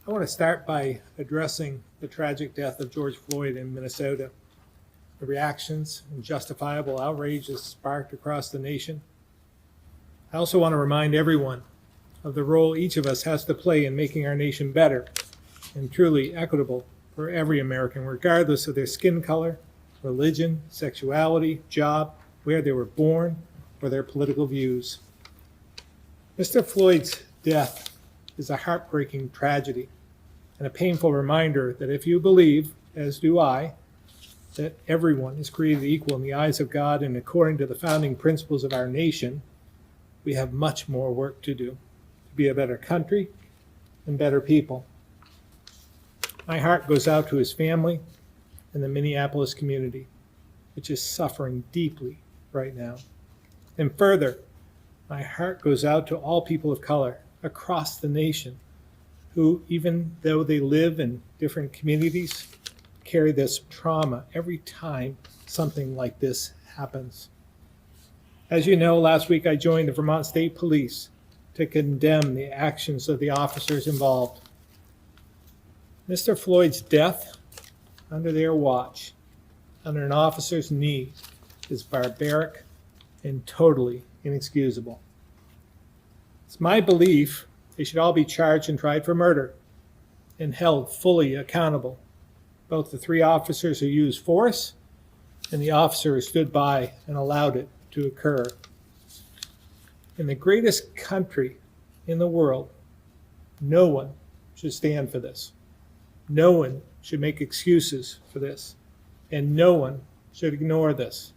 I want to start by addressing the tragic death of George Floyd in Minnesota. The reactions and justifiable outrage is sparked across the nation. I also want to remind everyone of the role each of us has to play in making our nation better and truly equitable for every American, regardless of their skin color, religion, sexuality, job, where they were born, or their political views. Mr. Floyd's death is a heartbreaking tragedy and a painful reminder that if you believe, as do I, that everyone is created equal in the eyes of God and according to the founding principles of our nation, we have much more work to do to be a better country and better people. My heart goes out to his family and the Minneapolis community, which is suffering deeply right now. And further, my heart goes out to all people of color across the nation who, even though they live in different communities, carry this trauma every time something like this happens. As you know, last week I joined the Vermont State Police to condemn the actions of the officers involved. Mr. Floyd's death under their watch, under an officer's knee, is barbaric and totally inexcusable. It's my belief they should all be charged and tried for murder and held fully accountable, both the 3 officers who used force and the officer who stood by and allowed it to occur. In the greatest country in the world, no one should stand for this. No one should make excuses for this, and no one should ignore this.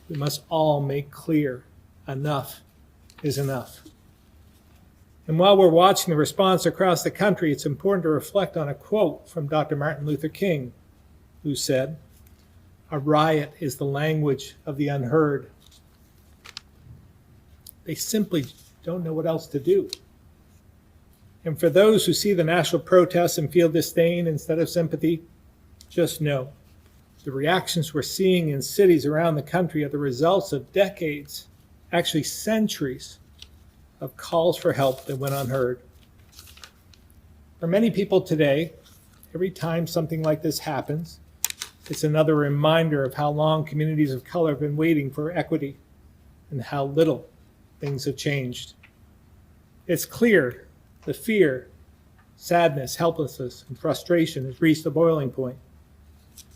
We must all make clear enough is enough. And while we're watching the response across the country, it's important to reflect on a quote from Dr. Martin Luther King, who said, "A riot is the language of the unheard." They simply don't know what else to do. And for those who see the national protests and feel disdain instead of sympathy, just know the reactions we're seeing in cities around the country are the results of decades, actually centuries, of calls for help that went unheard. For many people today, every time something like this happens, it's another reminder of how long communities of color have been waiting for equity and how little things have changed. It's clear the fear, sadness, helplessness, and frustration has reached a boiling point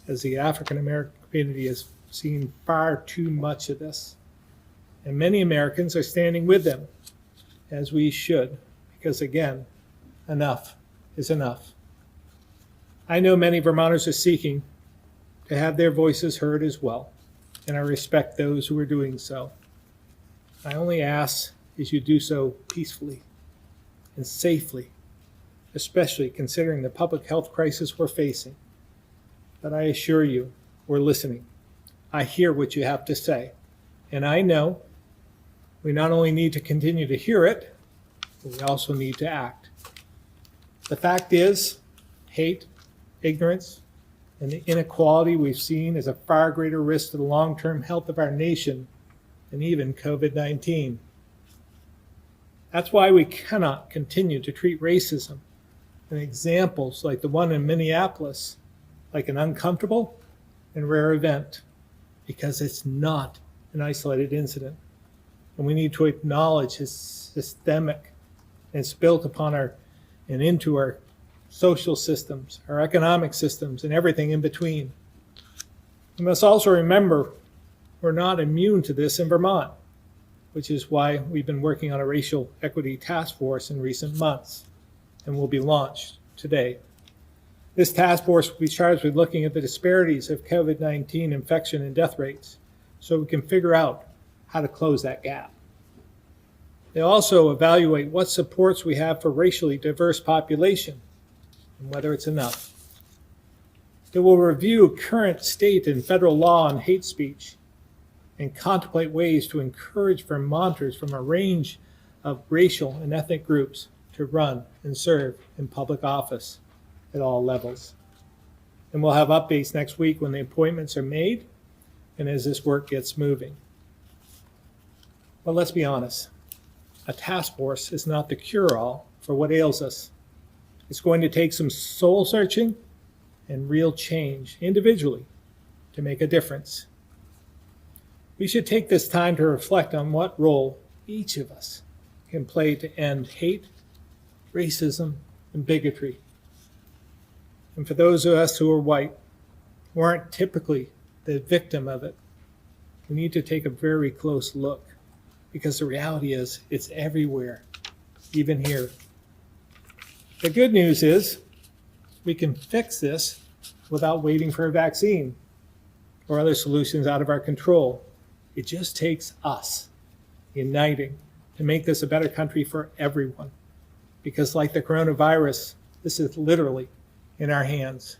as the African American community has seen far too much of this. And many Americans are standing with them, as we should, because again, enough is enough. I know many Vermonters are seeking to have their voices heard as well, and I respect those who are doing so. I only ask is you do so peacefully and safely, especially considering the public health crisis we're facing. But I assure you, we're listening. I hear what you have to say, and I know we not only need to continue to hear it, but we also need to act. The fact is, hate, ignorance, and the inequality we've seen is a far greater risk to the long-term health of our nation than even COVID-19. That's why we cannot continue to treat racism and examples like the one in Minneapolis like an uncomfortable and rare event, because it's not an isolated incident. And we need to acknowledge it's systemic, and it's built upon our and into our social systems, our economic systems, and everything in between. We must also remember we're not immune to this in Vermont, which is why we've been working on a racial equity task force in recent months and will be launched today. This task force will be charged with looking at the disparities of COVID-19 infection and death rates so we can figure out how to close that gap. They'll also evaluate what supports we have for racially diverse population and whether it's enough. They will review current state and federal law on hate speech and contemplate ways to encourage Vermonters from a range of racial and ethnic groups to run and serve in public office at all levels. And we'll have updates next week when the appointments are made and as this work gets moving. But let's be honest, a task force is not the cure-all for what ails us. It's going to take some soul searching and real change individually to make a difference. We should take this time to reflect on what role each of us can play to end hate, racism, and bigotry. And for those of us who are white, who aren't typically the victim of it, we need to take a very close look, because the reality is it's everywhere, even here. The good news is we can fix this without waiting for a vaccine or other solutions out of our control. It just takes us uniting to make this a better country for everyone. Because like the coronavirus, this is literally in our hands.